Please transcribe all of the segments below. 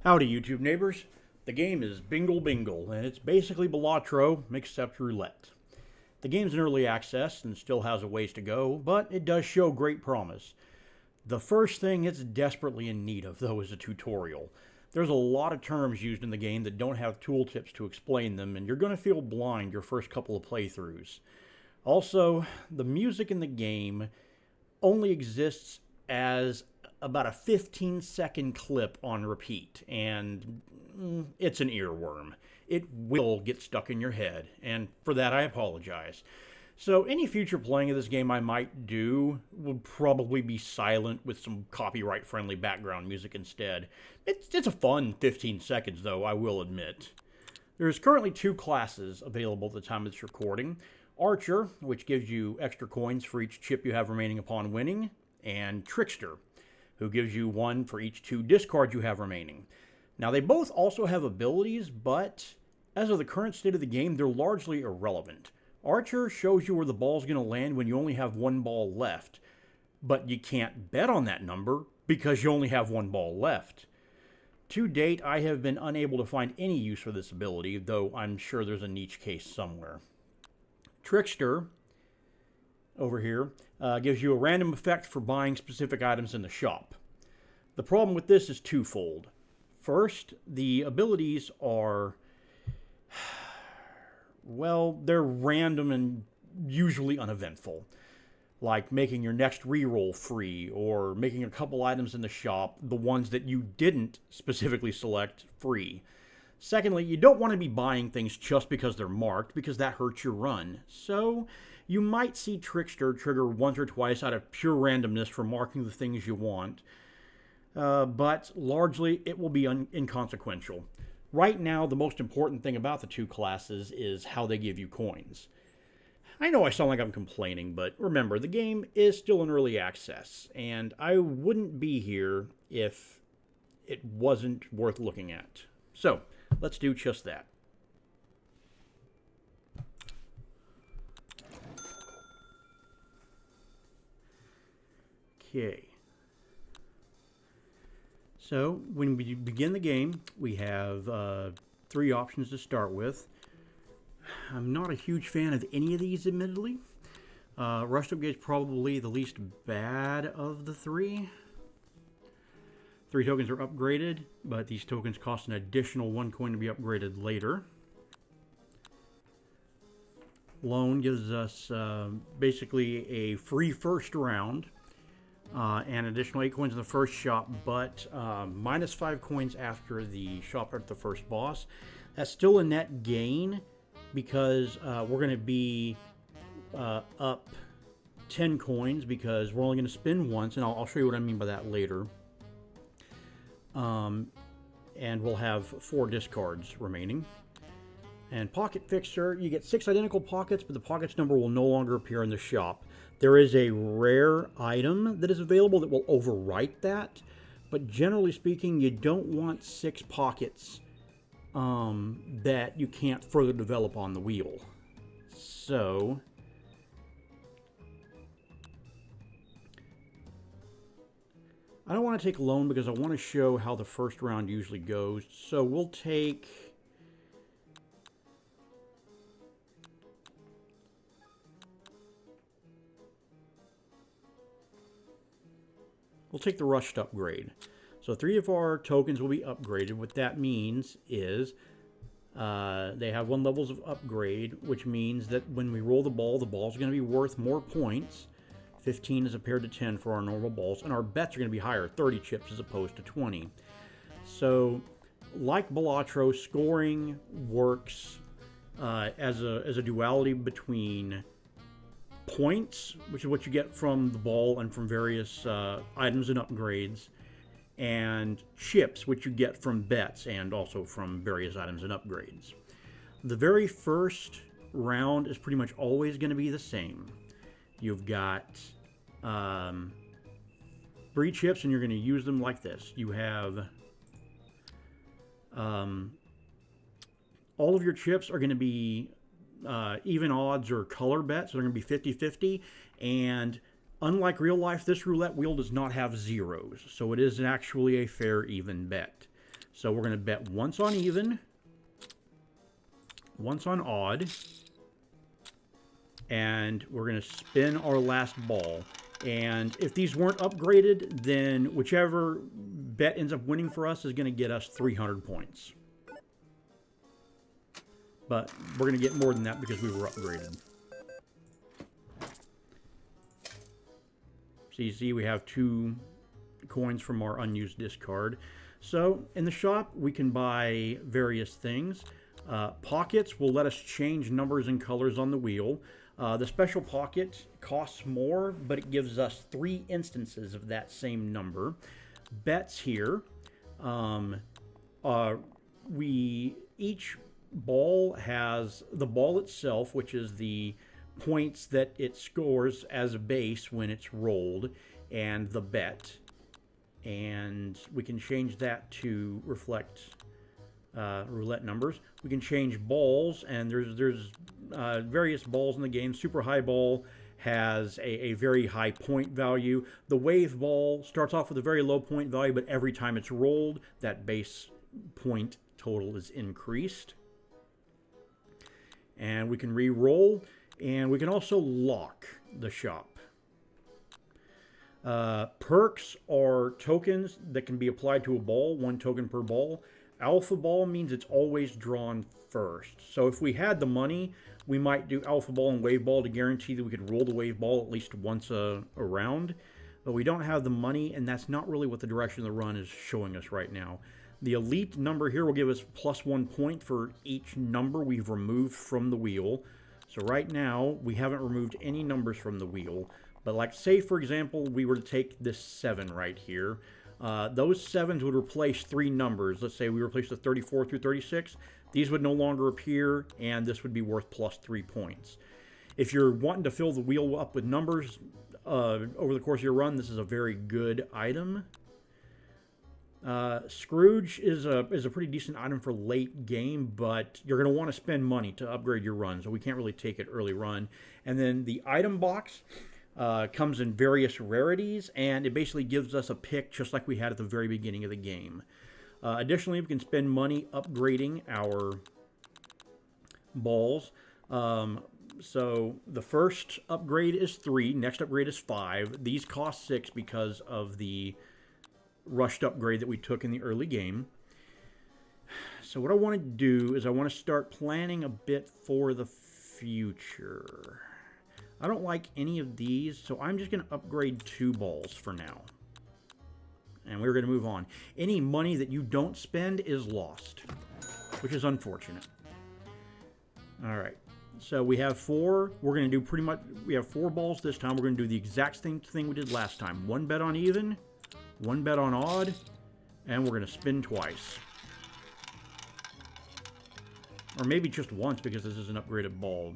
Howdy, YouTube neighbors. The game is Bingle Bingle, and it's basically Balatro except roulette. The game's in early access and still has a ways to go, but it does show great promise. The first thing it's desperately in need of, though, is a tutorial. There's a lot of terms used in the game that don't have tooltips to explain them, and you're going to feel blind your first couple of playthroughs. Also, the music in the game only exists as about a 15-second clip on repeat, and it's an earworm. It will get stuck in your head, and for that I apologize. So any future playing of this game I might do would probably be silent with some copyright-friendly background music instead. It's a fun 15 seconds, though, I will admit. There's currently two classes available at the time of this recording. Archer, which gives you extra coins for each chip you have remaining upon winning, and Trickster, who gives you one for each 2 discards you have remaining. Now, they both also have abilities, but as of the current state of the game, they're largely irrelevant. Archer shows you where the ball's going to land when you only have 1 ball left, but you can't bet on that number because you only have 1 ball left. To date, I have been unable to find any use for this ability, though I'm sure there's a niche case somewhere. Trickster, over here, gives you a random effect for buying specific items in the shop. The problem with this is twofold. First, the abilities are, well, they're random and usually uneventful, like making your next reroll free or making a couple items in the shop, the ones that you didn't specifically select, free. Secondly, you don't want to be buying things just because they're marked, because that hurts your run. So you might see Trickster trigger once or twice out of pure randomness for marking the things you want, but largely it will be inconsequential. Right now, the most important thing about the two classes is how they give you coins. I know I sound like I'm complaining, but remember, the game is still in early access, and I wouldn't be here if it wasn't worth looking at. So, let's do just that. Okay. So, when we begin the game, we have 3 options to start with. I'm not a huge fan of any of these, admittedly. Rust Upgrade is probably the least bad of the 3. 3 tokens are upgraded, but these tokens cost an additional 1 coin to be upgraded later. Loan gives us basically a free first round and additional 8 coins in the first shop, but minus 5 coins after the shop at the first boss. That's still a net gain because we're going to be up 10 coins because we're only going to spin once, and I'll show you what I mean by that later. And we'll have 4 discards remaining. And Pocket Fixer, you get 6 identical pockets, but the pockets number will no longer appear in the shop. There is a rare item that is available that will overwrite that, but generally speaking, you don't want 6 pockets that you can't further develop on the wheel. So I don't want to take loan because I want to show how the first round usually goes. So we'll take the rushed upgrade. So 3 of our tokens will be upgraded. What that means is they have 1 levels of upgrade, which means that when we roll the ball's going to be worth more points. 15 is paired to 10 for our normal balls, and our bets are going to be higher, 30 chips as opposed to 20. So, like Balatro, scoring works as a duality between points, which is what you get from the ball and from various items and upgrades, and chips, which you get from bets and also from various items and upgrades. The very first round is pretty much always going to be the same. You've got 3 chips, and you're going to use them like this. You have all of your chips are going to be even odds or color bets. So they're going to be 50-50. And unlike real life, this roulette wheel does not have zeros. So it is actually a fair, even bet. So we're going to bet once on even, once on odd, and we're going to spin our last ball. And if these weren't upgraded, then whichever bet ends up winning for us is going to get us 300 points. But we're going to get more than that because we were upgraded. So you see we have 2 coins from our unused discard. So in the shop, we can buy various things. Pockets will let us change numbers and colors on the wheel. The special pocket costs more, but it gives us 3 instances of that same number. Bets here, each ball has the ball itself, which is the points that it scores as a base when it's rolled, and the bet. And we can change that to reflect roulette numbers. We can change balls, and there's various balls in the game. Super high ball has a very high point value. The wave ball starts off with a very low point value, but every time it's rolled, that base point total is increased. And we can re-roll, and we can also lock the shop. Perks are tokens that can be applied to a ball, 1 token per ball. Alpha ball means it's always drawn first. So if we had the money, we might do alpha ball and wave ball to guarantee that we could roll the wave ball at least once a round. But we don't have the money, and that's not really what the direction of the run is showing us right now. The elite number here will give us +1 point for each number we've removed from the wheel. So right now, we haven't removed any numbers from the wheel. But like, say, for example, we were to take this 7 right here. Those 7s would replace 3 numbers. Let's say we replace the 34 through 36. These would no longer appear, and this would be worth +3 points. If you're wanting to fill the wheel up with numbers over the course of your run, this is a very good item. Scrooge is a pretty decent item for late game, but you're going to want to spend money to upgrade your run, so we can't really take it early run. And then the item box comes in various rarities, and it basically gives us a pick just like we had at the very beginning of the game. Additionally, we can spend money upgrading our balls. So the first upgrade is 3, next upgrade is 5. These cost 6 because of the rushed upgrade that we took in the early game. So what I want to do is I want to start planning a bit for the future. I don't like any of these, so I'm just going to upgrade 2 balls for now. And we're going to move on. Any money that you don't spend is lost, which is unfortunate. All right. So we have 4. We're going to do pretty much, we have 4 balls this time. We're going to do the exact same thing we did last time. 1 bet on even, 1 bet on odd, and we're going to spin twice. Or maybe just once because this is an upgraded ball.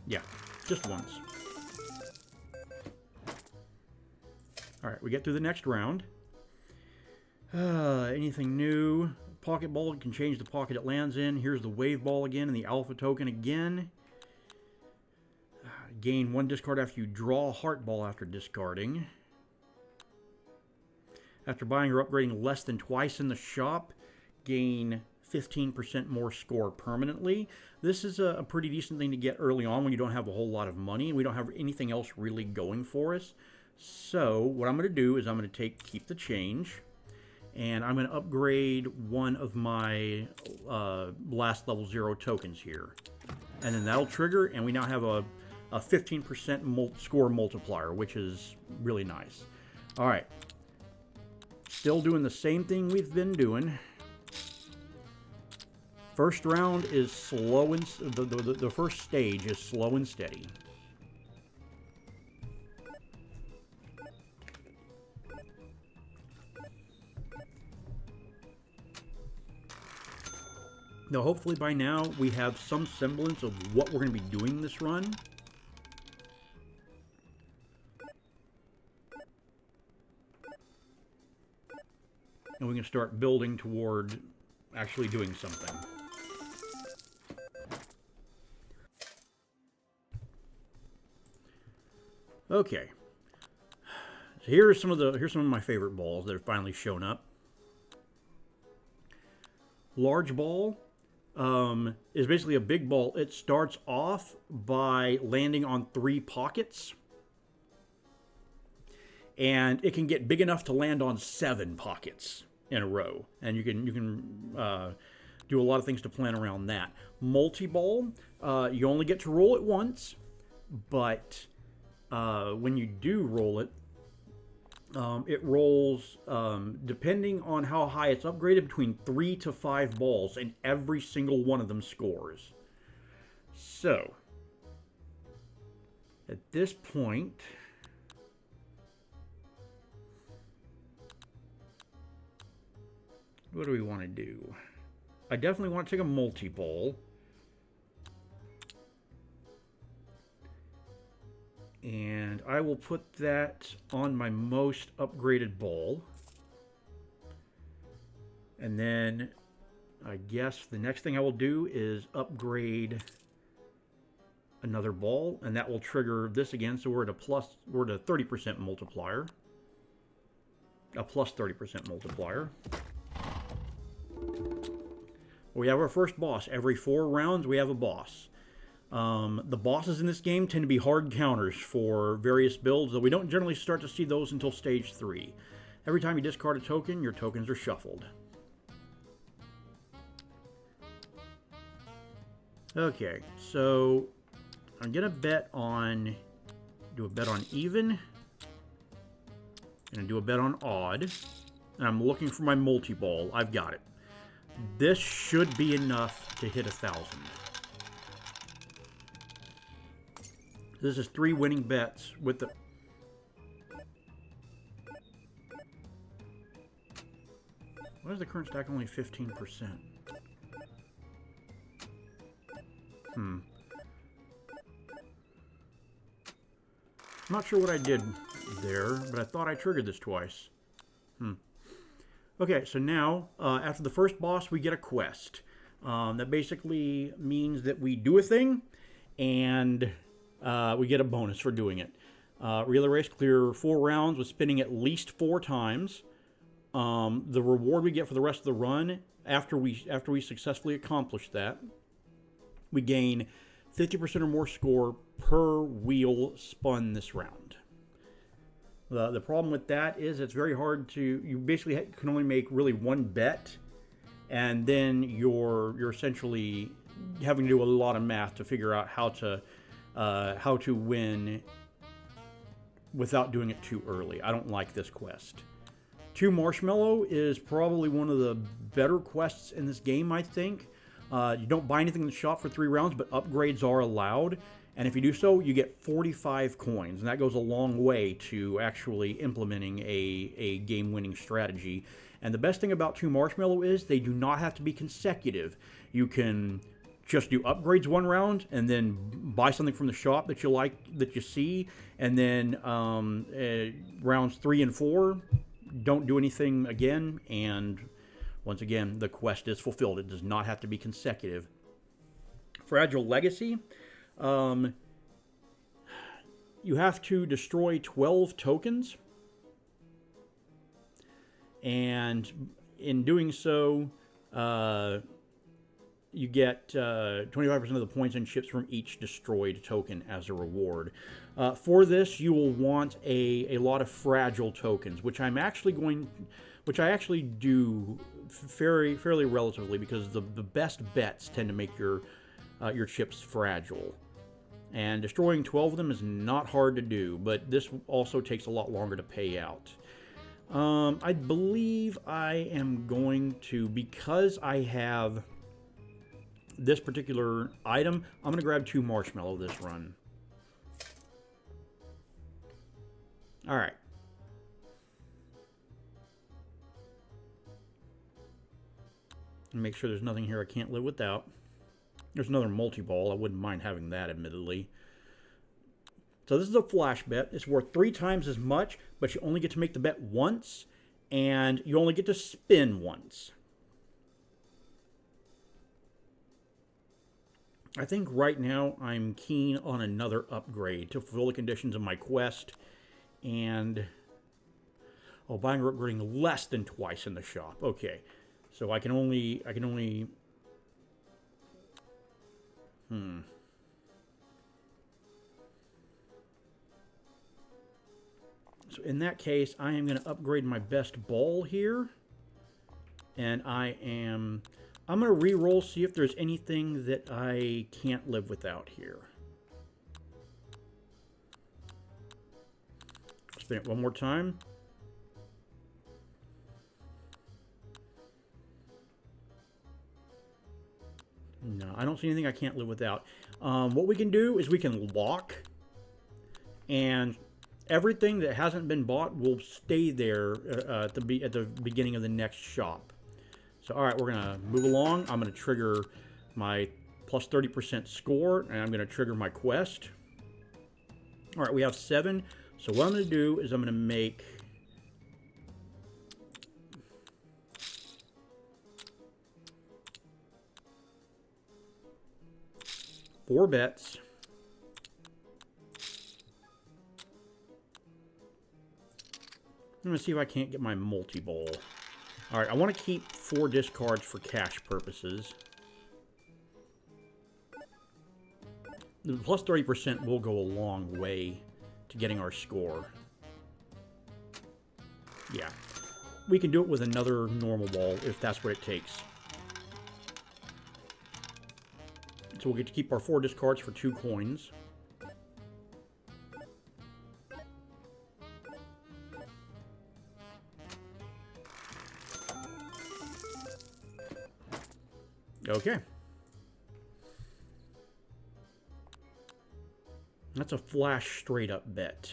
Yeah, just once. All right, we get through the next round. Anything new? Pocket ball, you can change the pocket it lands in. Here's the wave ball again and the alpha token again. Gain 1 discard after you draw a heart ball after discarding. After buying or upgrading less than twice in the shop, gain 15% more score permanently. This is a pretty decent thing to get early on when you don't have a whole lot of money and we don't have anything else really going for us. So what I'm going to do is I'm going to keep the change, and I'm going to upgrade one of my last level 0 tokens here. And then that'll trigger, and we now have a 15% score multiplier, which is really nice. All right. Still doing the same thing we've been doing. First round is slow and the first stage is slow and steady. Now, hopefully by now we have some semblance of what we're going to be doing this run. And we can start building toward actually doing something. Okay. So here's some of my favorite balls that have finally shown up. Large ball is basically a big ball. It starts off by landing on 3 pockets, and it can get big enough to land on 7 pockets in a row, and you can do a lot of things to plan around that. Multi-ball, you only get to roll it once, but when you do roll it, it rolls, depending on how high it's upgraded, between 3 to 5 balls, and every single one of them scores. So, at this point, what do we want to do? I definitely want to take a multi-ball. And I will put that on my most upgraded ball. And then I guess the next thing I will do is upgrade another ball, and that will trigger this again. So we're at a 30% multiplier. A plus 30% multiplier. We have our first boss. Every 4 rounds we have a boss. The bosses in this game tend to be hard counters for various builds, though we don't generally start to see those until stage 3. Every time you discard a token, your tokens are shuffled. Okay, so I'm gonna do a bet on even, and do a bet on odd, and I'm looking for my multi-ball. I've got it. This should be enough to hit 1,000. This is 3 winning bets with the... Why is the current stack only 15%? I'm not sure what I did there, but I thought I triggered this twice. Okay, so now, after the first boss, we get a quest. That basically means that we do a thing, and we get a bonus for doing it. Relay race, clear 4 rounds with spinning at least 4 times. The reward we get for the rest of the run, after we successfully accomplish that, we gain 50% or more score per wheel spun this round. The problem with that is it's very hard to... You basically can only make really 1 bet, and then you're essentially having to do a lot of math to figure out how to win without doing it too early. I don't like this quest. 2 Marshmallow is probably one of the better quests in this game, I think. You don't buy anything in the shop for 3 rounds, but upgrades are allowed. And if you do so, you get 45 coins. And that goes a long way to actually implementing a game-winning strategy. And the best thing about 2 Marshmallow is they do not have to be consecutive. You can just do upgrades 1 round and then buy something from the shop that you like, that you see. And then rounds 3 and 4, don't do anything again. And once again, the quest is fulfilled. It does not have to be consecutive. Fragile Legacy. You have to destroy 12 tokens, and in doing so, you get 25% of the points and chips from each destroyed token as a reward. For this, you will want a lot of fragile tokens, which I actually do fairly relatively, because the best bets tend to make your chips fragile. And destroying 12 of them is not hard to do, but this also takes a lot longer to pay out. I believe I am going to, because I have this particular item, I'm going to grab 2 Marshmallow this run. Alright. Make sure there's nothing here I can't live without. There's another multi-ball. I wouldn't mind having that, admittedly. So this is a flash bet. It's worth 3 times as much, but you only get to make the bet once, and you only get to spin once. I think right now I'm keen on another upgrade to fulfill the conditions of my quest, and Oh, buying or upgrading less than twice in the shop. Okay. So I can only... So in that case, I am going to upgrade my best ball here. And I'm going to re-roll, see if there's anything that I can't live without here. Spin it one more time. No, I don't see anything I can't live without. What we can do is we can lock, and everything that hasn't been bought will stay there at the beginning of the next shop. So, all right, we're going to move along. I'm going to trigger my plus 30% score, and I'm going to trigger my quest. All right, we have 7. So what I'm going to do is I'm going to make... four bets. I'm going to see if I can't get my multi-ball. All right, I want to keep 4 discards for cash purposes. The plus 30% will go a long way to getting our score. Yeah. We can do it with another normal ball if that's what it takes. So we'll get to keep our 4 discards for 2 coins. Okay. That's a flash straight up bet.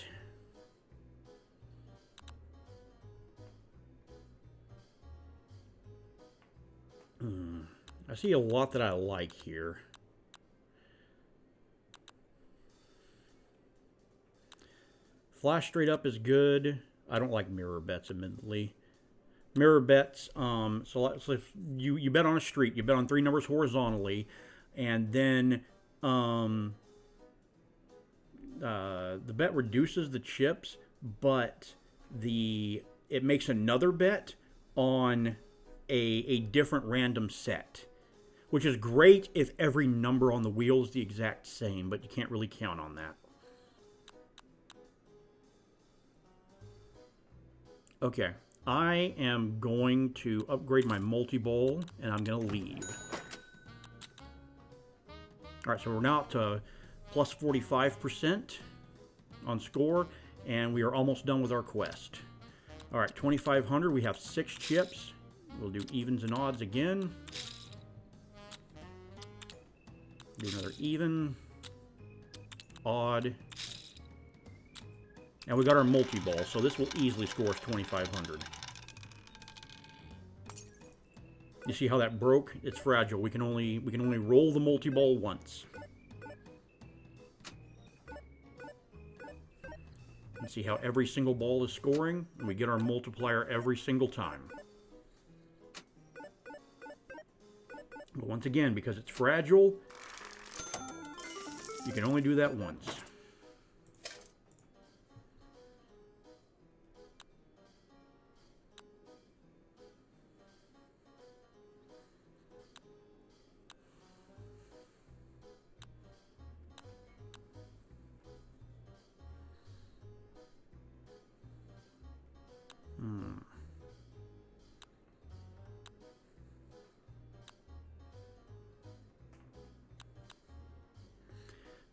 I see a lot that I like here. Flash straight up is good. I don't like mirror bets, admittedly. Mirror bets, so if you bet on a street, you bet on 3 numbers horizontally, and then the bet reduces the chips, but it makes another bet on a different random set, which is great if every number on the wheel is the exact same, but you can't really count on that. Okay, I am going to upgrade my multi-ball, and I'm going to leave. All right, so we're now up to plus 45% on score, and we are almost done with our quest. All right, 2,500, we have 6 chips. We'll do evens and odds again. Do another even, odd. And we got our multi-ball, so this will easily score us 2,500. You see how that broke? It's fragile. We can only roll the multi-ball once. And see how every single ball is scoring, and we get our multiplier every single time. But once again, because it's fragile, you can only do that once.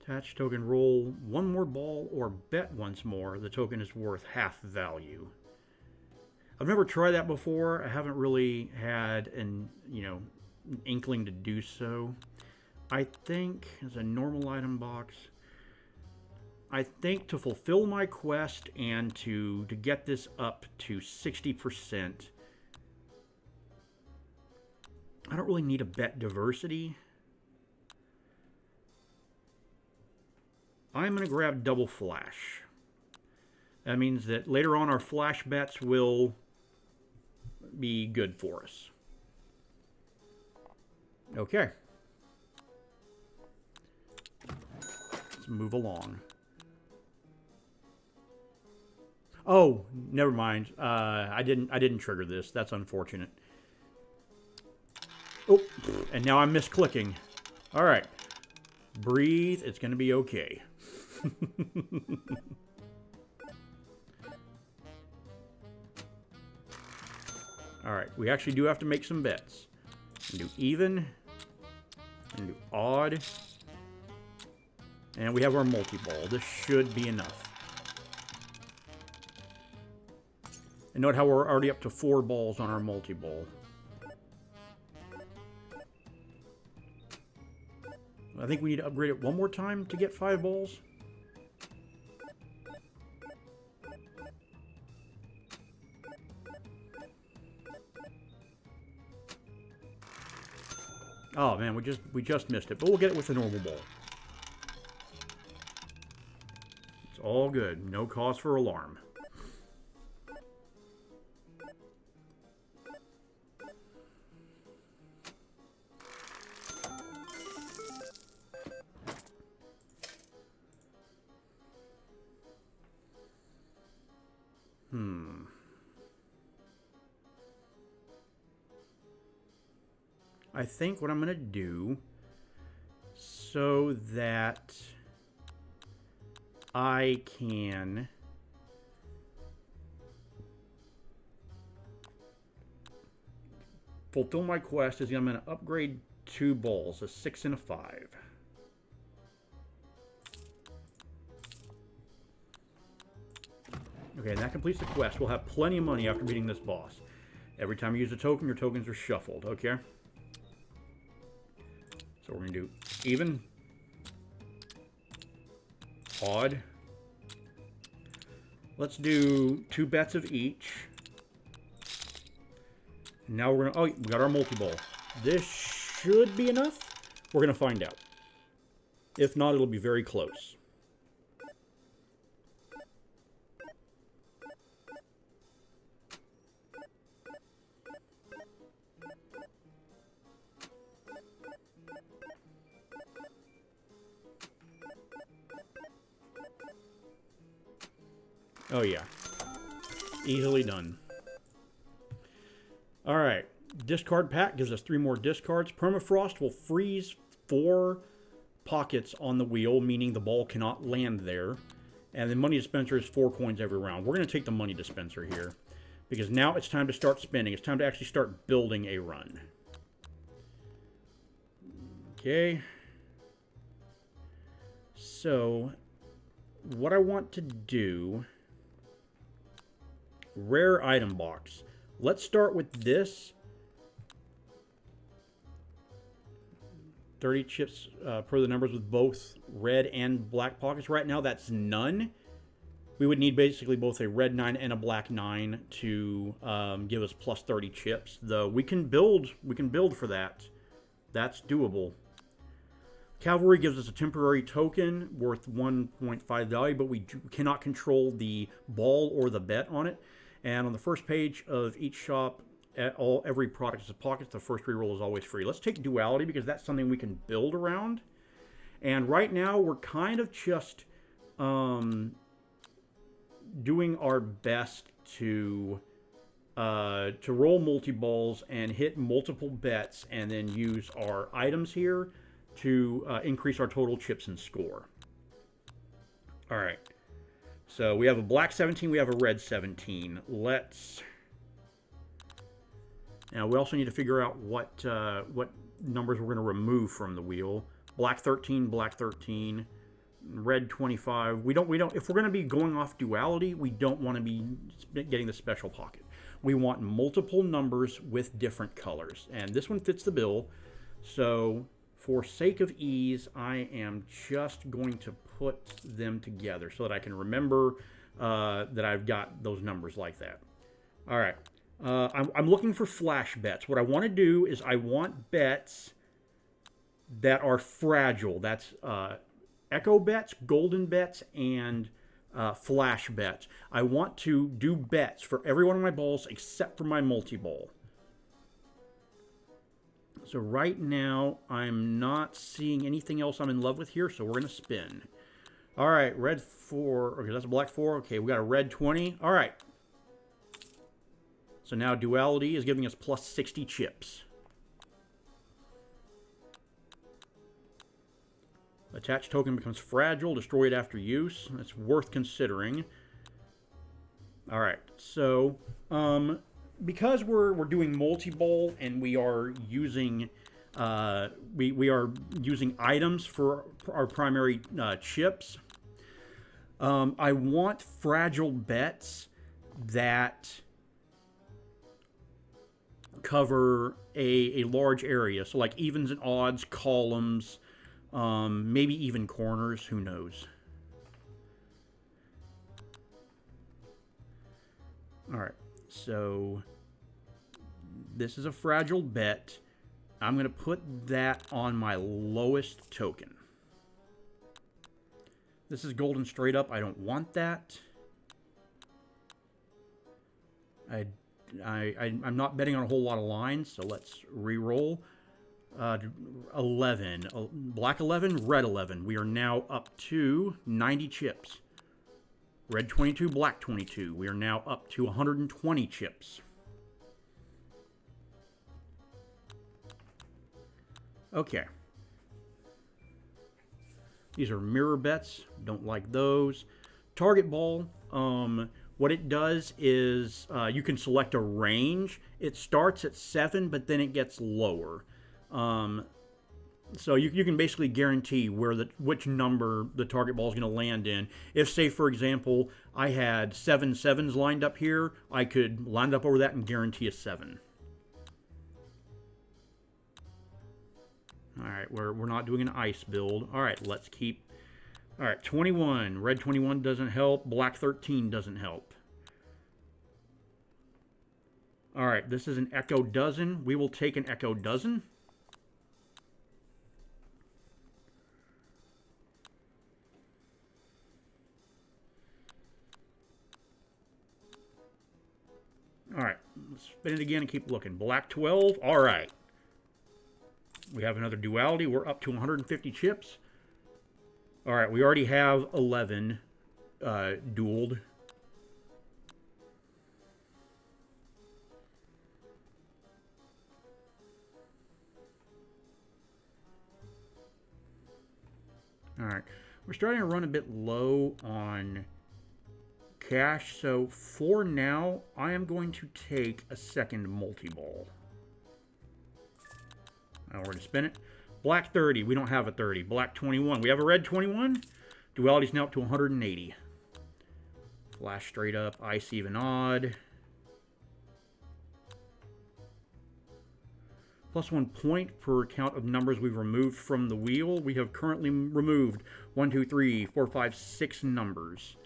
Attach token, roll 1 more ball or bet once more. The token is worth half value. I've never tried that before. I haven't really had an inkling to do so. I think as a normal item box, I think to fulfill my quest and to get this up to 60%, I don't really need a bet diversity. I'm going to grab double flash. That means that later on our flash bets will be good for us. Okay. Let's move along. Oh, never mind. I didn't trigger this. That's unfortunate. Oh, and now I'm misclicking. All right. Breathe. It's going to be okay. All right. We actually do have to make some bets. Do even. And do odd. And we have our multi-ball. This should be enough. And note how we're already up to 4 balls on our multi-ball. I think we need to upgrade it one more time to get 5 balls. Oh man, we just missed it, but we'll get it with the normal ball. It's all good. No cause for alarm. I think what I'm going to do so that I can fulfill my quest is I'm going to upgrade 2 balls, a 6 and a 5. Okay, and that completes the quest. We'll have plenty of money after beating this boss. Every time you use a token, your tokens are shuffled, okay? So we're going to do even, odd. Let's do 2 bets of each. Now we're going to, oh, we got our multi-ball. This should be enough. We're going to find out. If not, it'll be very close. Oh, yeah. Easily done. All right. Discard pack gives us 3 more discards. Permafrost will freeze 4 pockets on the wheel, meaning the ball cannot land there. And the money dispenser is 4 coins every round. We're going to take the money dispenser here, because now it's time to start spending. It's time to actually start building a run. Okay. So, what I want to do... Rare item box. Let's start with this. 30 chips per the numbers with both red and black pockets. Right now, that's none. We would need basically both a red 9 and a black 9 to give us plus 30 chips. Though we can build for that. That's doable. Cavalry gives us a temporary token worth 1.5 value, but we cannot control the ball or the bet on it. And on the first page of each shop, every product is a pocket. The first reroll is always free. Let's take Duality because that's something we can build around. And right now, we're kind of just doing our best to roll multi-balls and hit multiple bets and then use our items here to increase our total chips and score. All right. So we have a black 17, we have a red 17. Now we also need to figure out what numbers we're going to remove from the wheel. Black 13, red 25. We don't. If we're going to be going off duality, we don't want to be getting the special pocket. We want multiple numbers with different colors, and this one fits the bill. So for sake of ease, I am just going to put them together so that I can remember that I've got those numbers like that. All right. I'm looking for flash bets. What I want to do is I want bets that are fragile. That's echo bets, golden bets, and flash bets. I want to do bets for every one of my balls except for my multi-ball. So right now, I'm not seeing anything else I'm in love with here, so we're going to spin. All right, red 4. Okay, that's a black 4. Okay, we got a red 20. All right. So now Duality is giving us plus 60 chips. Attached token becomes fragile, destroyed after use. That's worth considering. All right, so because we're doing multi-ball and we are using we are using items for our primary chips. I want fragile bets that cover a large area. So like evens and odds, columns, maybe even corners, who knows. All right, so this is a fragile bet. I'm going to put that on my lowest token. This is golden straight up. I don't want that. I'm not betting on a whole lot of lines, so let's re-roll. 11. Black 11, red 11. We are now up to 90 chips. Red 22, black 22. We are now up to 120 chips. Okay. These are mirror bets. Don't like those. Target ball. What it does is you can select a range. It starts at 7, but then it gets lower. So you can basically guarantee which number the target ball is going to land in. If, say, for example, I had 7 sevens lined up here, I could line it up over that and guarantee a 7. All right, we're not doing an ice build. All right, let's keep. All right, 21. Red 21 doesn't help. Black 13 doesn't help. All right, this is an Echo Dozen. We will take an Echo Dozen. All right, let's spin it again and keep looking. Black 12. All right. We have another Duality. We're up to 150 chips. All right, we already have 11 dueled. All right, we're starting to run a bit low on cash, so for now, I am going to take a second multi-ball. Now we're going to spin it. Black 30. We don't have a 30. Black 21. We have a red 21. Duality's now up to 180. Flash straight up. Ice even odd. Plus 1 point per count of numbers we've removed from the wheel. We have currently removed 1, 2, 3, 4, 5, 6 numbers.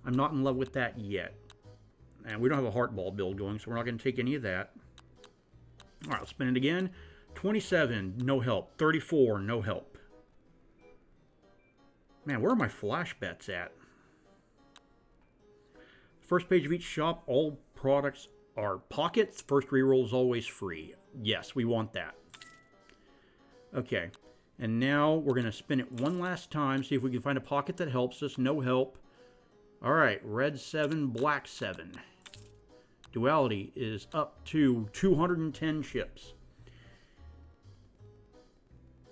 I'm not in love with that yet. And we don't have a heart ball build going, so we're not going to take any of that. All right, let's spin it again. 27, no help. 34, no help. Man, where are my flash bets at? First page of each shop, all products are pockets. First reroll is always free. Yes, we want that. Okay, and now we're going to spin it one last time, see if we can find a pocket that helps us. No help. All right, red 7, black 7. Duality is up to 210 chips.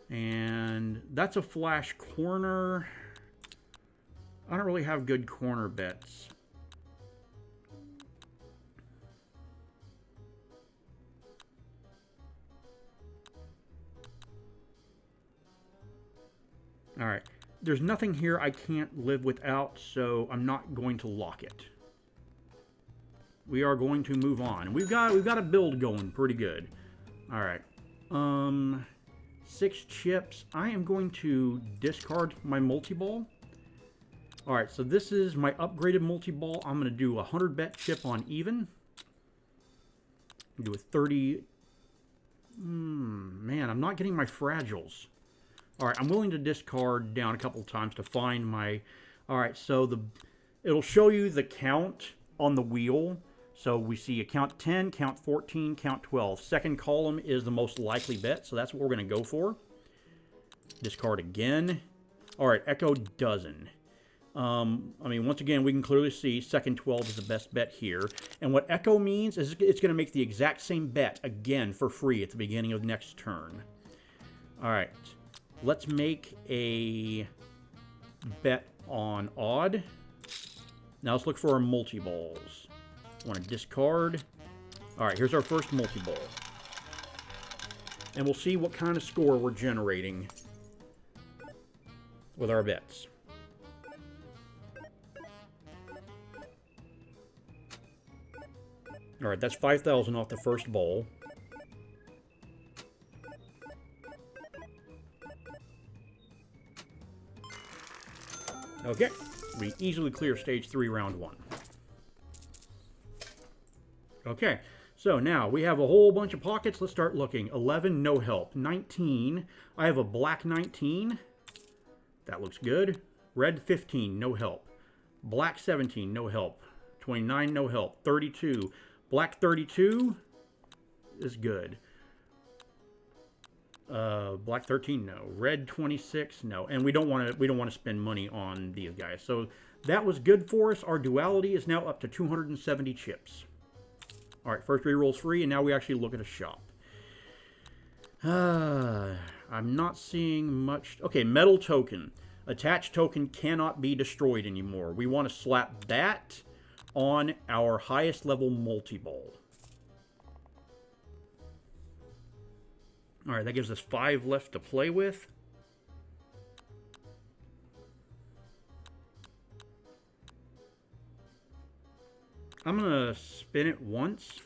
And that's a flash corner. I don't really have good corner bets. All right. There's nothing here I can't live without, so I'm not going to lock it. We are going to move on. We've got a build going pretty good. All right. 6 chips. I am going to discard my multi-ball. All right, so this is my upgraded multi-ball. I'm going to do a 100 bet chip on even. Do a 30. Man, I'm not getting my fragiles. All right, I'm willing to discard down a couple times to find my... All right, so it'll show you the count on the wheel. So we see a count 10, count 14, count 12. Second column is the most likely bet, so that's what we're going to go for. Discard again. All right, Echo Dozen. I mean, once again, we can clearly see second 12 is the best bet here. And what Echo means is it's going to make the exact same bet again for free at the beginning of next turn. All right, let's make a bet on odd. Now let's look for our multi-balls. Want to discard. All right, here's our first multi-ball. And we'll see what kind of score we're generating with our bets. All right, that's 5,000 off the first ball. Okay, we easily clear stage 3, round 1. Okay, so now we have a whole bunch of pockets. Let's start looking. 11, no help. 19, I have a black 19. That looks good. Red 15, no help. Black 17, no help. 29, no help. 32, black 32 is good. Black 13, no. Red 26, no. And we don't want to spend money on these guys. So that was good for us. Our duality is now up to 270 chips. All right, first reroll's free, and now we actually look at a shop. I'm not seeing much. Okay, metal token. Attached token cannot be destroyed anymore. We want to slap that on our highest level multi-ball. All right, that gives us 5 left to play with. I'm going to spin it once.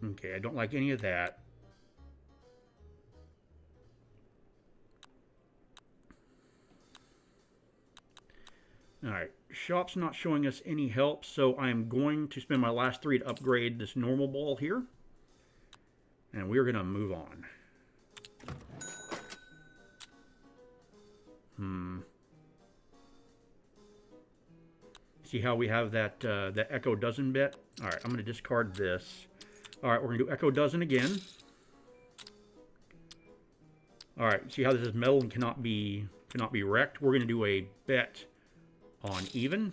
Okay, I don't like any of that. All right, shop's not showing us any help, so I'm going to spend my last 3 to upgrade this normal ball here. And we're going to move on. See how we have that that Echo Dozen bet? All right, I'm going to discard this. All right, we're going to do Echo Dozen again. All right, see how this is metal and cannot be wrecked? We're going to do a bet on even.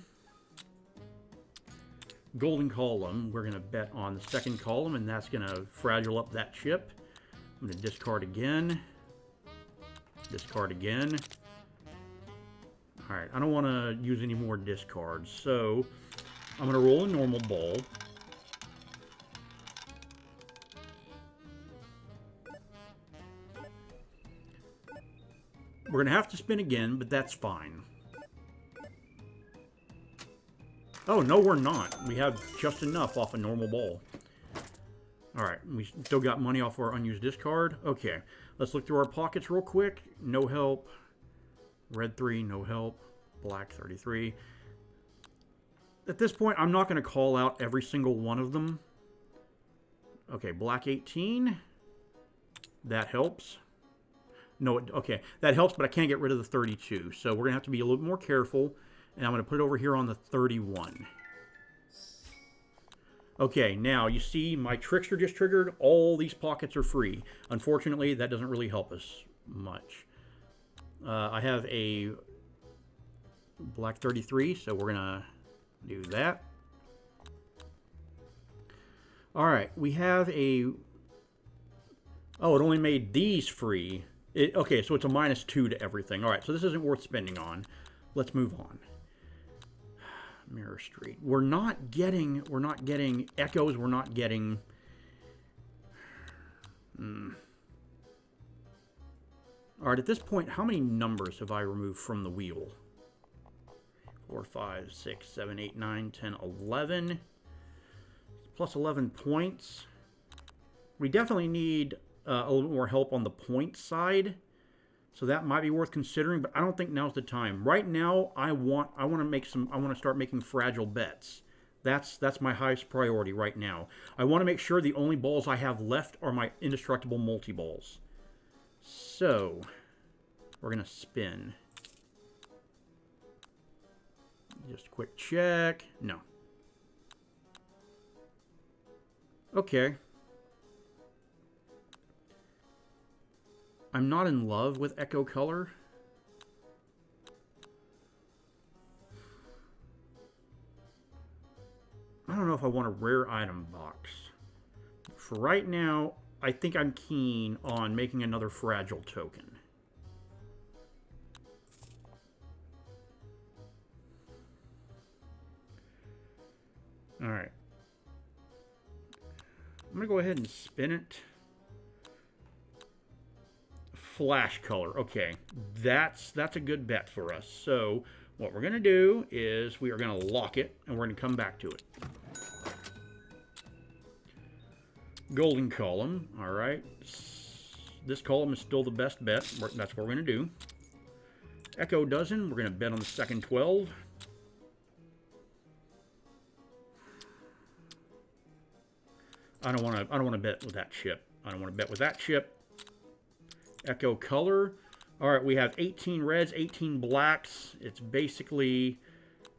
Golden column, we're going to bet on the second column, and that's going to fragile up that chip. I'm going to discard again. Discard again. All right, I don't want to use any more discards, so I'm going to roll a normal ball. We're going to have to spin again, but that's fine. Oh, no, we're not. We have just enough off a normal ball. All right, we still got money off our unused discard. Okay, let's look through our pockets real quick. No help. Red 3, no help. Black 33. At this point, I'm not going to call out every single one of them. Okay, black 18. That helps. No, okay, that helps, but I can't get rid of the 32. So we're going to have to be a little bit more careful. And I'm going to put it over here on the 31. Okay, now you see my trickster just triggered. All these pockets are free. Unfortunately, that doesn't really help us much. I have a black 33, so we're going to do that. All right, we have a... Oh, it only made these free. Okay, so it's a -2 to everything. All right, so this isn't worth spending on. Let's move on. Mirror Street. We're not getting echoes. We're not getting... All right, at this point, how many numbers have I removed from the wheel? 4, 5, 6, 7, 8, 9, 10, 11. Plus 11 points. We definitely need a little bit more help on the point side. So that might be worth considering, but I don't think now's the time. Right now, I want to start making fragile bets. That's my highest priority right now. I want to make sure the only balls I have left are my indestructible multi-balls. So, we're going to spin. Just a quick check. No. Okay. I'm not in love with Echo Color. I don't know if I want a rare item box. For right now, I think I'm keen on making another fragile token. Alright. I'm going to go ahead and spin it. Flash color. Okay, that's a good bet for us. So what we're going to do is we are going to lock it, and we're going to come back to it. Golden column. All right. This column is still the best bet. That's what we're going to do. Echo dozen. We're going to bet on the second 12. I don't want to bet with that chip. I don't want to bet with that chip. Echo color. All right, we have 18 reds, 18 blacks. It's basically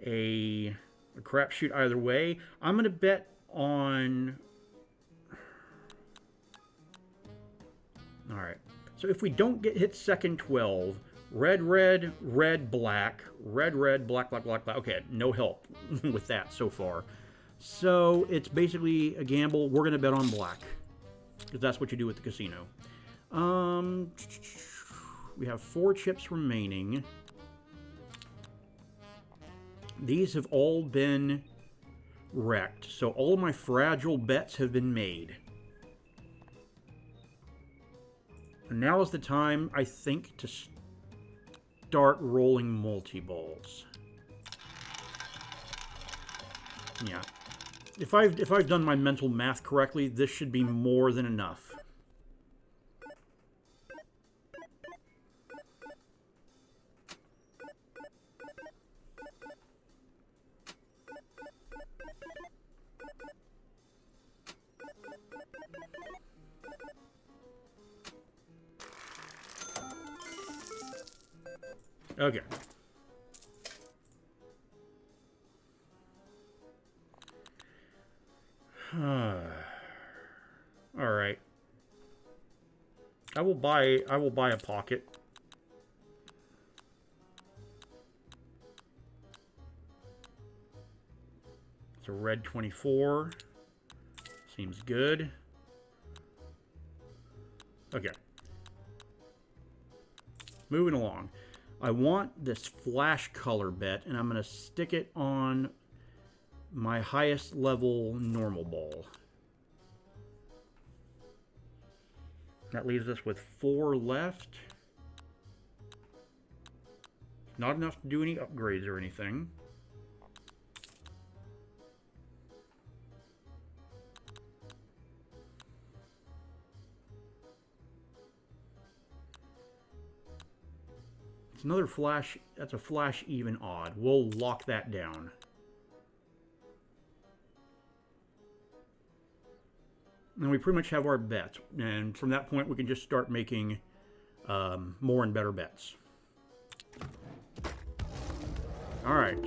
a crapshoot either way. I'm going to bet on... All right. So if we don't hit second 12, red, red, red, black, red, red, black, black, black, black. Okay, no help with that so far. So it's basically a gamble. We're going to bet on black because that's what you do with the casino. We have 4 chips remaining. These have all been wrecked. So all of my fragile bets have been made. And now is the time, I think, to start rolling multi-balls. Yeah. If I've done my mental math correctly, this should be more than enough. Okay. All right. I will buy a pocket. It's a red 24. Seems good. Okay. Moving along. I want this flash color bet, and I'm going to stick it on my highest level normal ball. That leaves us with 4 left. Not enough to do any upgrades or anything. It's another flash. That's a flash even odd. We'll lock that down. And we pretty much have our bets. And from that point, we can just start making more and better bets. All right.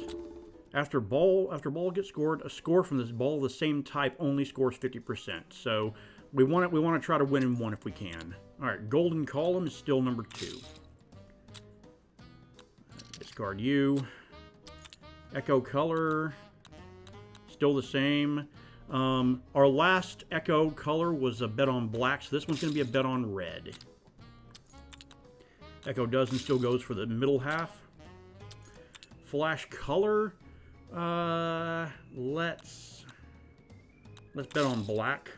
After ball gets scored, a score from this ball of the same type only scores 50%. So we want to try to win in one if we can. All right. Golden column is still number 2. Discard you. Echo color, still the same. Our last Echo color was a bet on black, so this one's going to be a bet on red. Echo dozen still goes for the middle half. Flash color, let's bet on black.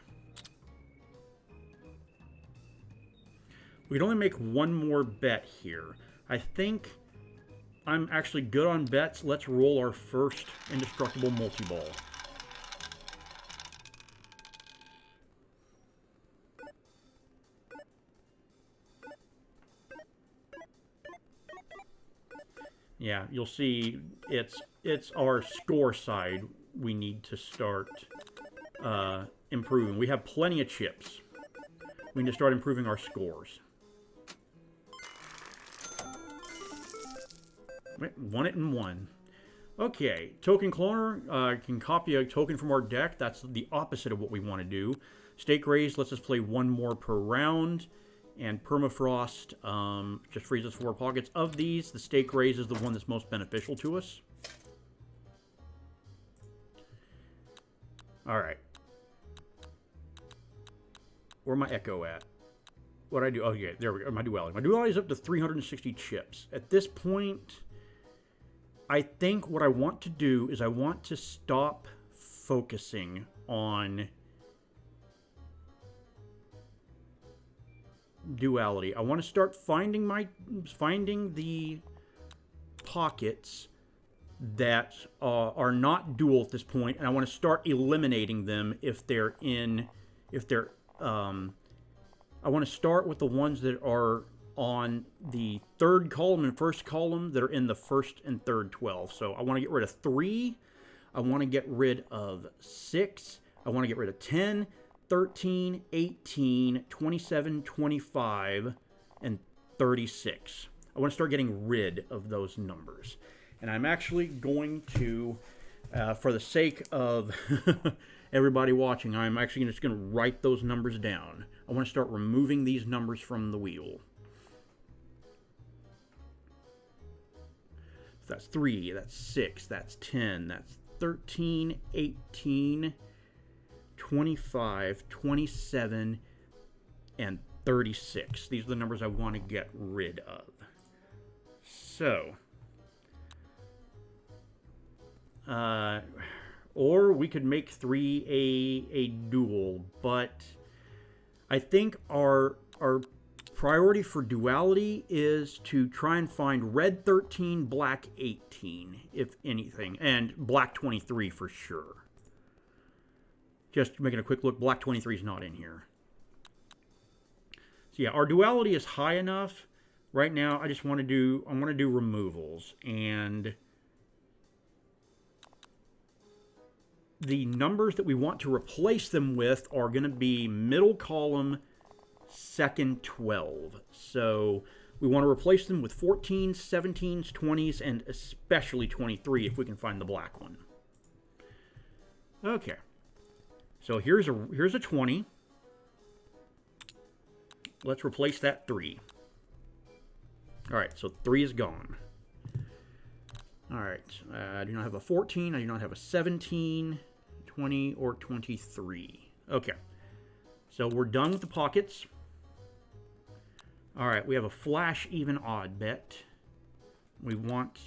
We can only make one more bet here. I think I'm actually good on bets. Let's roll our first indestructible multi-ball. Yeah, you'll see it's our score side we need to start improving. We have plenty of chips. We need to start improving our scores. Won it in one. Okay, token cloner can copy a token from our deck. That's the opposite of what we want to do. Stake raise lets us play one more per round. and permafrost just freezes 4 pockets. Of these, the stake raise is the one that's most beneficial to us. All right. Where my echo at? What I do? Oh yeah, there we go. My duality. My duality is up to 360 chips. At this point, I think what I want to do is I want to stop focusing on duality. I want to start finding the pockets that are not dual at this point, and I want to start eliminating them if they're I want to start with the ones that are on the third column and first column that are in the first and third 12. So I want to get rid of 3. I want to get rid of 6. I want to get rid of 10, 13, 18, 27, 25, and 36. I want to start getting rid of those numbers. And I'm actually going to, for the sake of everybody watching, I'm actually just going to write those numbers down. I want to start removing these numbers from the wheel. So that's 3, that's 6, that's 10, that's 13, 18, 25, 27, and 36. These are the numbers I want to get rid of. So, or we could make 3 a dual, but I think our priority for duality is to try and find red 13, black 18, if anything, and black 23 for sure. Just making a quick look, black 23 is not in here. So yeah, our duality is high enough. Right now, I want to do removals, and the numbers that we want to replace them with are going to be middle column, second 12. So we want to replace them with 14s, 17s, 20s, and especially 23 if we can find the black one. Okay. So here's a 20. Let's replace that 3. All right, so 3 is gone. All right, I do not have a 14. I do not have a 17, 20, or 23. Okay, so we're done with the pockets. All right, we have a flash even odd bet. We want...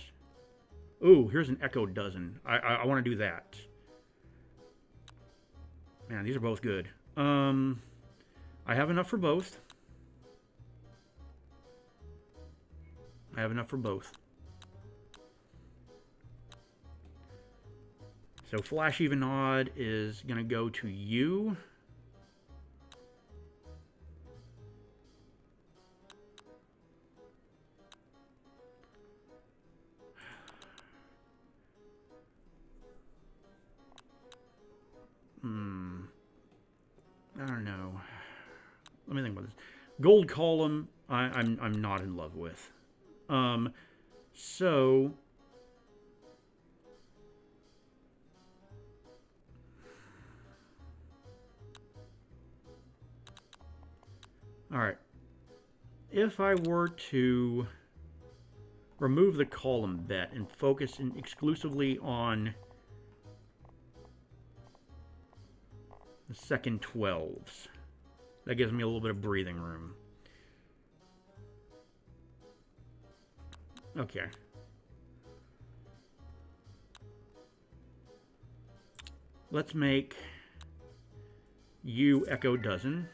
Ooh, here's an echo dozen. I want to do that. Man, these are both good. I have enough for both. I have enough for both. So flash even odd is going to go to you. I don't know. Let me think about this. Gold column, I'm not in love with. So all right. If I were to remove the column bet and focus exclusively on the second 12s, that gives me a little bit of breathing room. Okay. Let's make you echo dozen.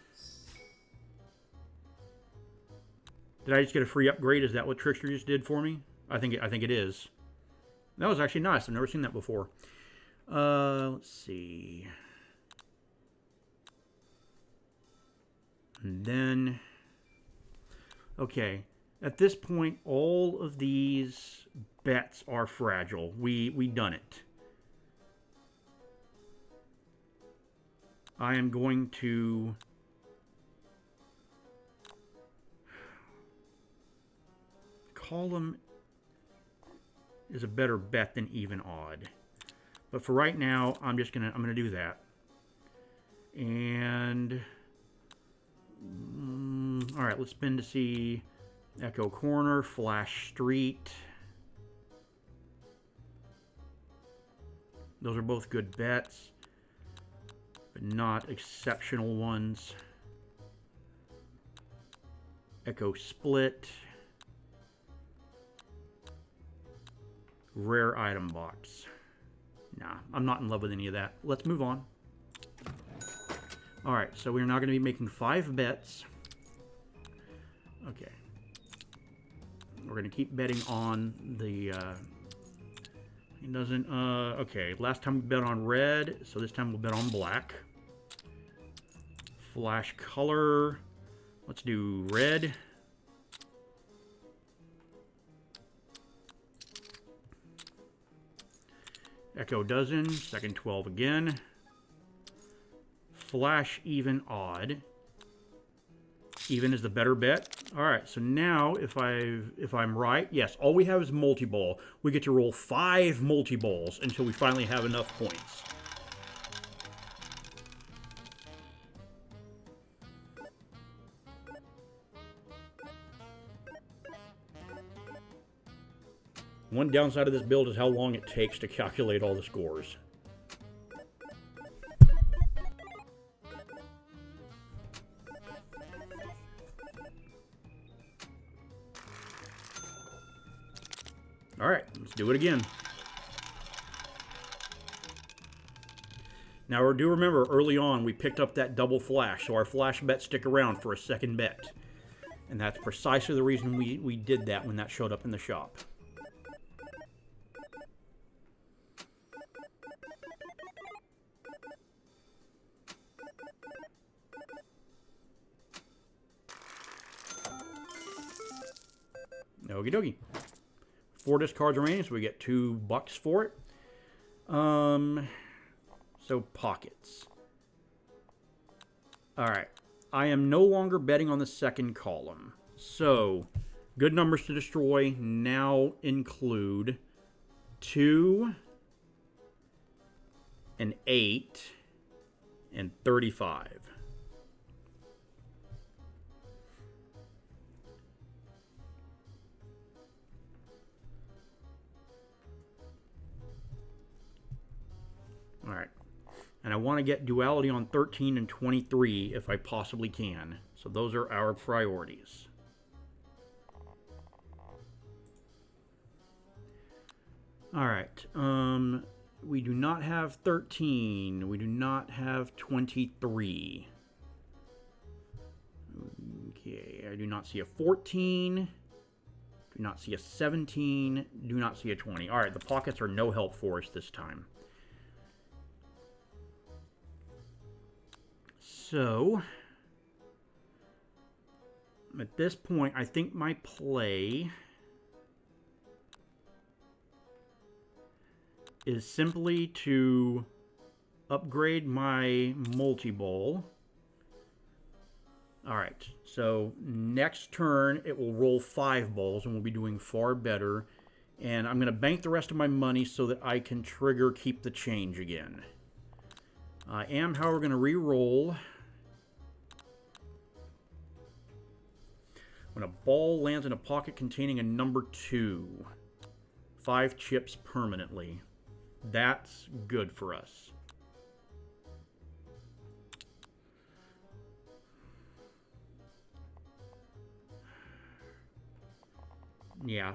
Did I just get a free upgrade? Is that what Trickster just did for me? I think it is. That was actually nice. I've never seen that before. Let's see. And then, okay. At this point, all of these bets are fragile. We done it. I am going to column is a better bet than even odd. But for right now, I'm gonna do that. And All right, let's spin to see Echo Corner, Flash Street. Those are both good bets, but not exceptional ones. Echo Split. Rare item box. Nah, I'm not in love with any of that. Let's move on. All right, so we're now going to be making 5 bets. Okay. We're going to keep betting on the... it doesn't... okay, last time we bet on red, so this time we'll bet on black. Flash color. Let's do red. Echo dozen, second 12 again. Flash even odd. Even is the better bet. All right, so now if I'm right, yes, all we have is multi-ball. We get to roll 5 multi-balls until we finally have enough points. One downside of this build is how long it takes to calculate all the scores. All right, let's do it again. Now, do remember, early on, we picked up that double flash, so our flash bets stick around for a second bet. And that's precisely the reason we did that when that showed up in the shop. Okie dokie. 4 discards remaining, so we get $2 for it. So pockets. Alright. I am no longer betting on the second column. So, good numbers to destroy now include 2, and 8, and 35. All right, and I want to get Duality on 13 and 23 if I possibly can. So those are our priorities. All right, we do not have 13. We do not have 23. Okay, I do not see a 14. Do not see a 17. Do not see a 20. All right, the pockets are no help for us this time. So, at this point, I think my play is simply to upgrade my multi-ball. Alright, so next turn it will roll 5 balls and we'll be doing far better. And I'm going to bank the rest of my money so that I can trigger keep the change again. I am, however, going to re-roll. When a ball lands in a pocket containing a number 2, 5 chips permanently. That's good for us. Yeah,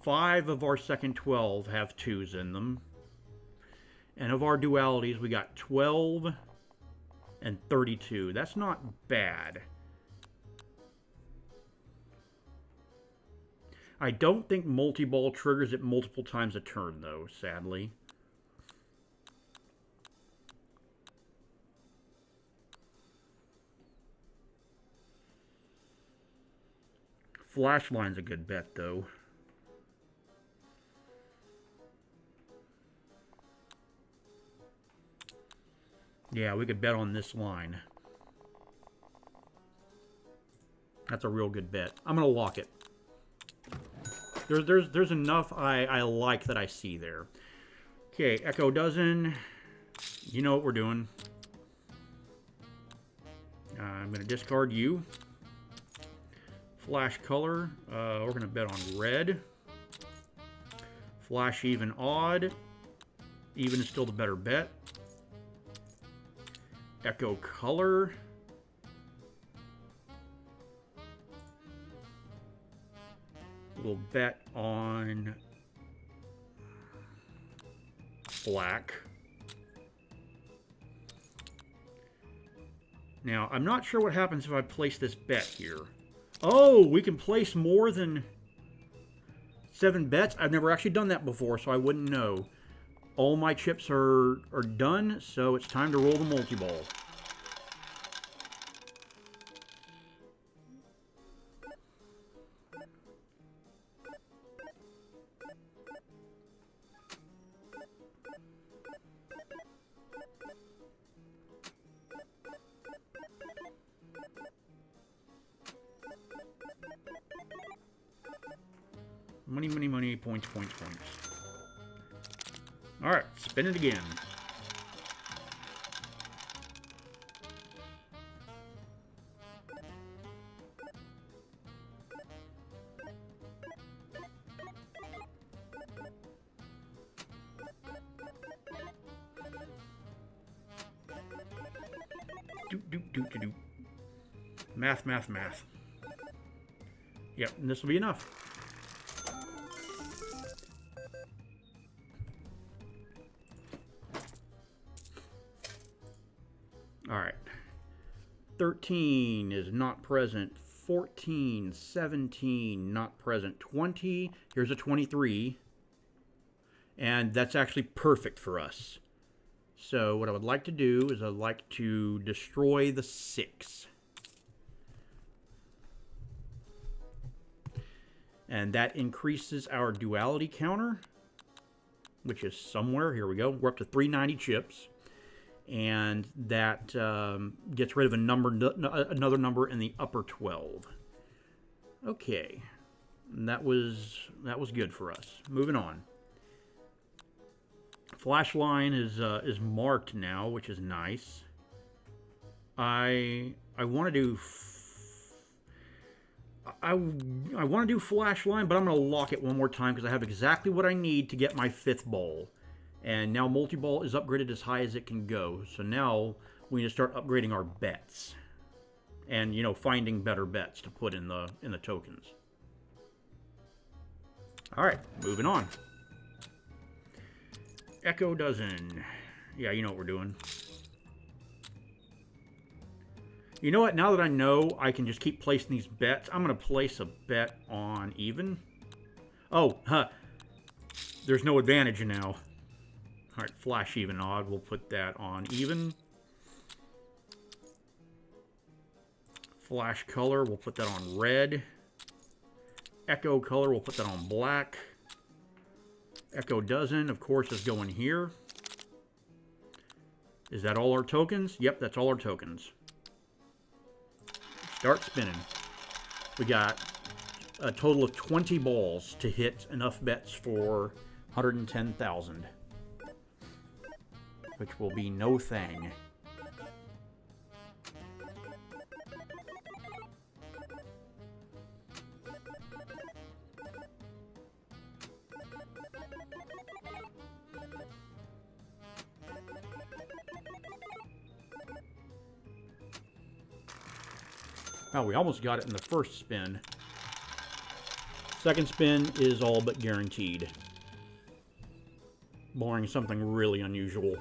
5 of our second 12 have 2s in them. And of our dualities, we got 12 and 32. That's not bad. I don't think multi-ball triggers it multiple times a turn, though, sadly. Flashline's a good bet, though. Yeah, we could bet on this line. That's a real good bet. I'm going to lock it. There's enough I like that I see there. Okay, Echo dozen. You know what we're doing. I'm going to discard you. Flash color, we're going to bet on red. Flash even odd. Even is still the better bet. Echo color. We'll bet on black. Now, I'm not sure what happens if I place this bet here. Oh, we can place more than 7 bets? I've never actually done that before, so I wouldn't know. All my chips are done, so it's time to roll the multi-ball. Money, money, money, points, points, points. Alright, spin it again. Do. Math, math, math. Yep, and this will be enough. Alright. 13 is not present. 14, 17, not present. 20, here's a 23. And that's actually perfect for us. So what I would like to do is I'd like to destroy the 6. And that increases our duality counter, which is somewhere. Here we go. We're up to 390 chips. And that gets rid of another number in the upper 12. Okay, and that was good for us. Moving on. Flash line is marked now, which is nice. I want to do I want to do flash line, but I'm going to lock it one more time because I have exactly what I need to get my 5th ball. And now multi-ball is upgraded as high as it can go. So now we need to start upgrading our bets. And, you know, finding better bets to put in the tokens. Alright, moving on. Echo dozen. Yeah, you know what we're doing. You know what? Now that I know I can just keep placing these bets, I'm going to place a bet on even. Oh, huh. There's no advantage now. Alright, flash even odd. We'll put that on even. Flash color, we'll put that on red. Echo color, we'll put that on black. Echo dozen, of course, is going here. Is that all our tokens? Yep, that's all our tokens. Start spinning. We got a total of 20 balls to hit enough bets for 110,000. Which will be no thing. Oh, we almost got it in the first spin. Second spin is all but guaranteed. Barring something really unusual.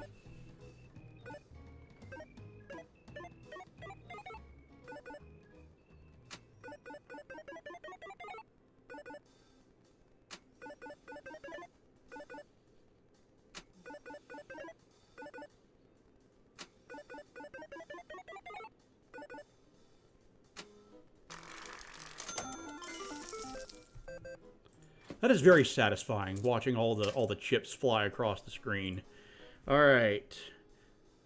That is very satisfying, watching all the chips fly across the screen. All right,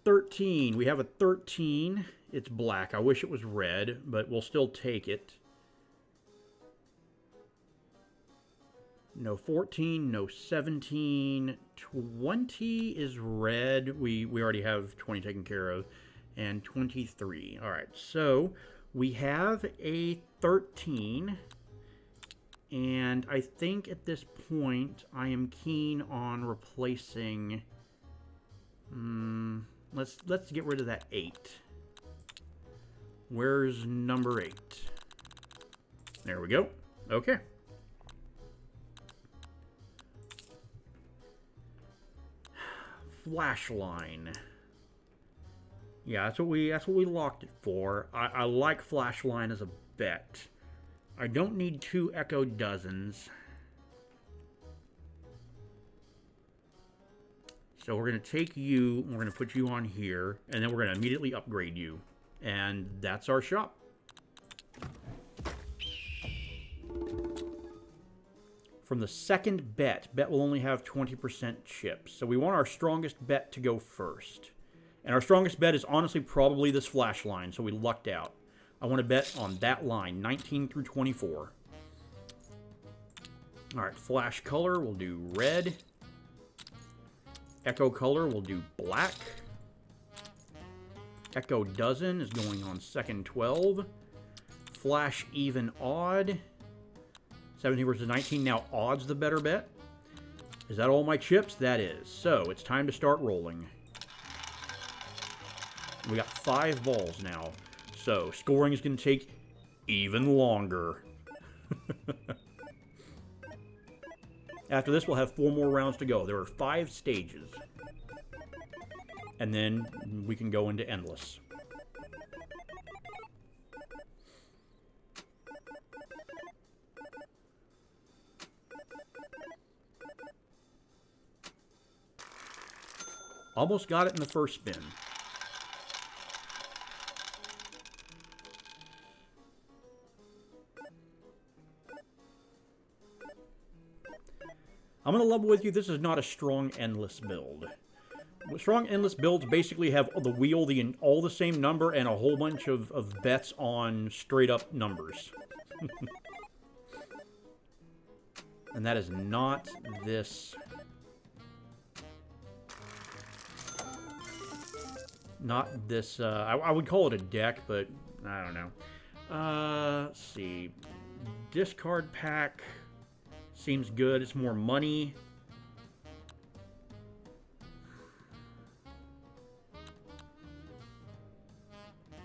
13. We have a 13. It's black. I wish it was red, but we'll still take it. No 14, no 17. 20 is red. We already have 20 taken care of. And 23. All right, so We have a 13, and I think at this point I am keen on replacing. Let's get rid of that 8. Where's number 8? There we go. Okay. Flash line. Yeah, that's what we locked it for. I like flash line as a bet. I don't need 2 Echo Dozens. So we're going to take you, we're going to put you on here, and then we're going to immediately upgrade you. And that's our shop. From the second bet will only have 20% chips. So we want our strongest bet to go first. And our strongest bet is honestly probably this flash line, so we lucked out. I want to bet on that line, 19 through 24. All right, flash color, we'll do red. Echo color, we'll do black. Echo dozen is going on second 12. Flash even odd. 17 versus 19. Now odd's the better bet. Is that all my chips? That is. So it's time to start rolling. We got 5 balls now. So scoring is going to take even longer. After this, we'll have 4 more rounds to go. There are 5 stages. And then we can go into endless. Almost got it in the first spin. I'm going to level with you, this is not a strong endless build. Strong endless builds basically have the wheel, all the same number, and a whole bunch of bets on straight up numbers. And that is not this. Not this, I would call it a deck, but I don't know. Let's see. Discard pack seems good. It's more money.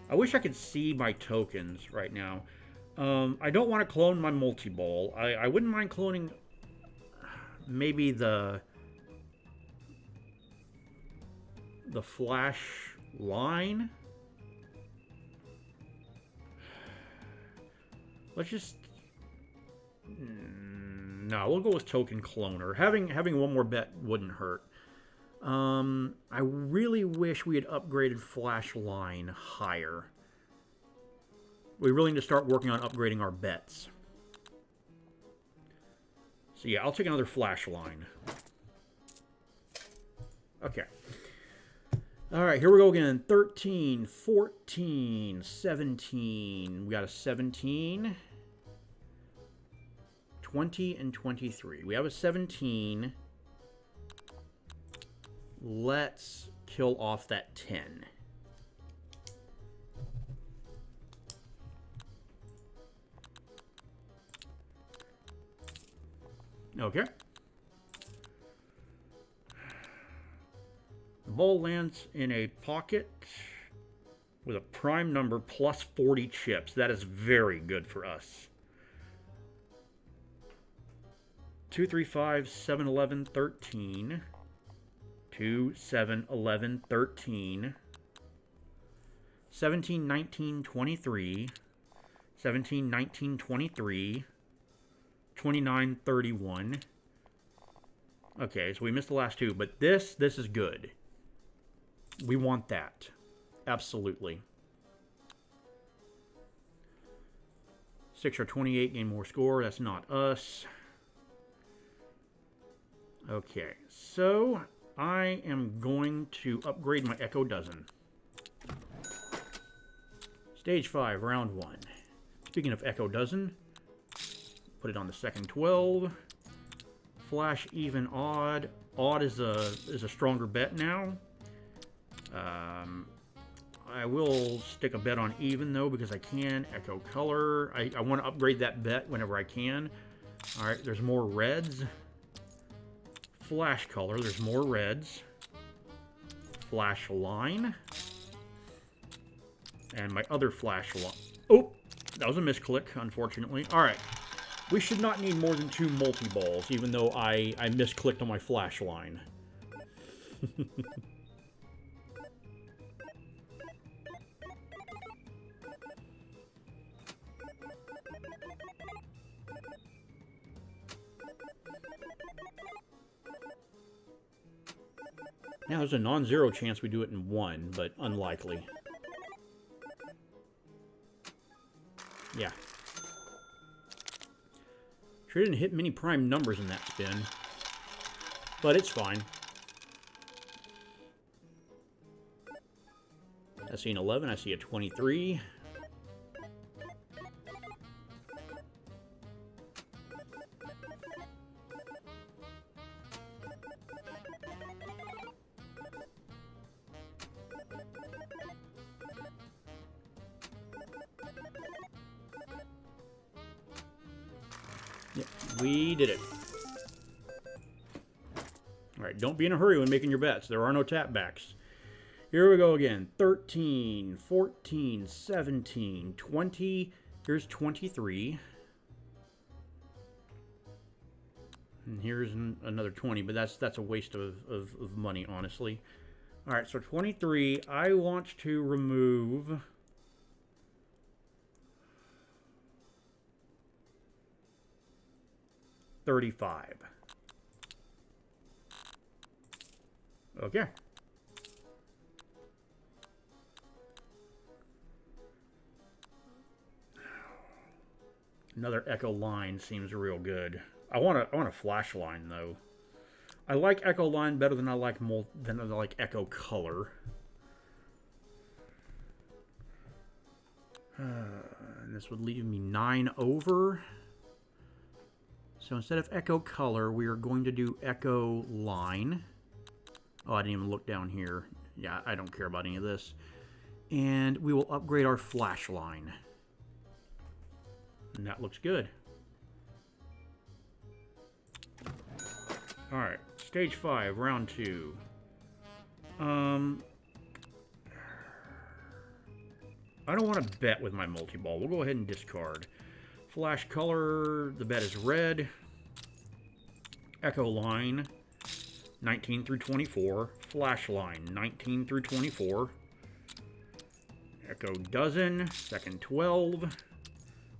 I wish I could see my tokens right now. I don't want to clone my multiball. I wouldn't mind cloning maybe the flash line. Let's just... No, we'll go with token cloner. Having one more bet wouldn't hurt. I really wish we had upgraded flash line higher. We really need to start working on upgrading our bets. So yeah, I'll take another flash line. Okay. Alright, here we go again. 13, 14, 17. We got a 17. 20 and 23. We have a 17. Let's kill off that 10. Okay. The ball lands in a pocket with a prime number plus 40 chips. That is very good for us. 2, 3, 5, 7, 11, 13. 2, 7, 11, 13. 17, 19, 23. 17, 19, 23. 29, 31. Okay, so we missed the last 2, but this is good. We want that. Absolutely. 6 or 28, gain more score. That's not us. Okay, so I am going to upgrade my Echo Dozen. Stage 5, round 1. Speaking of Echo Dozen, put it on the second 12. Flash even odd. Odd is a stronger bet now. I will stick a bet on even, though, because I can. Echo color. I want to upgrade that bet whenever I can. All right, there's more reds. Flash color. There's more reds. Flash line. And my other flash line. Oh, that was a misclick, unfortunately. All right. We should not need more than 2 multi-balls, even though I misclicked on my flash line. Now, there's a non-zero chance we do it in 1, but unlikely. Yeah. Sure didn't hit many prime numbers in that spin, but it's fine. I see an 11, I see a 23. Yep, we did it. All right, don't be in a hurry when making your bets. There are no tap backs. Here we go again. 13, 14, 17, 20. Here's 23. And here's another 20, but that's a waste of money, honestly. All right, so 23. I want to remove... $35. Okay. Another echo line seems real good. I want a flash line though. I like echo line better than I like echo color. And this would leave me 9 over. So instead of echo color, we are going to do echo line. Oh, I didn't even look down here. Yeah, I don't care about any of this. And we will upgrade our flash line. And that looks good. All right, stage 5, round 2. I don't want to bet with my multi-ball. We'll go ahead and discard. Flash color, the bet is red. Echo line, 19 through 24. Flash line, 19 through 24. Echo dozen, second 12.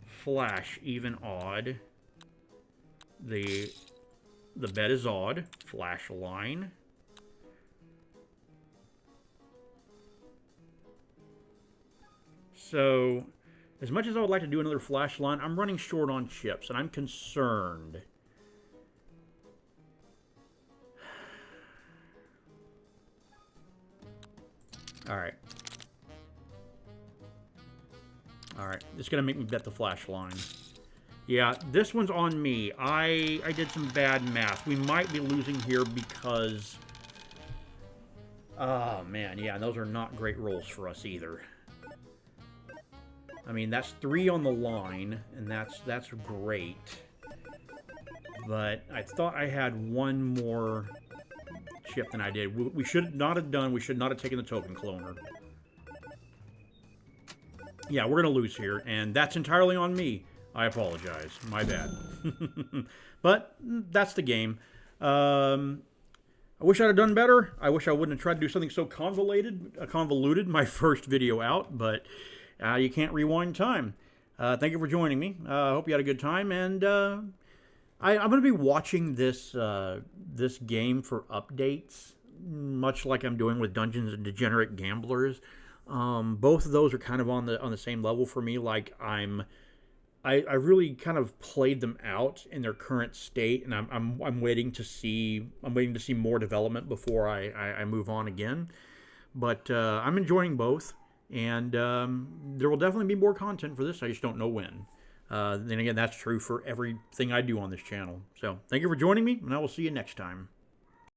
Flash, even odd. The bet is odd. Flash line. So... as much as I would like to do another flash line, I'm running short on chips, and I'm concerned. All right. All right. It's going to make me bet the flash line. Yeah, this one's on me. I did some bad math. We might be losing here because... oh, man. Yeah, those are not great rolls for us either. I mean, that's 3 on the line, and that's great. But I thought I had 1 more chip than I did. We should not have done. We should not have taken the token cloner. Yeah, we're going to lose here, and that's entirely on me. I apologize. My bad. But that's the game. I wish I'd have done better. I wish I wouldn't have tried to do something so convoluted my first video out, but... you can't rewind time. Thank you for joining me. I hope you had a good time, and I'm going to be watching this this game for updates, much like I'm doing with Dungeons and Degenerate Gamblers. Both of those are kind of on the same level for me. Like I really kind of played them out in their current state, and I'm waiting to see more development before I move on again. But I'm enjoying both. And there will definitely be more content for this. I just don't know when. Then again, that's true for everything I do on this channel. So thank you for joining me, and I will see you next time.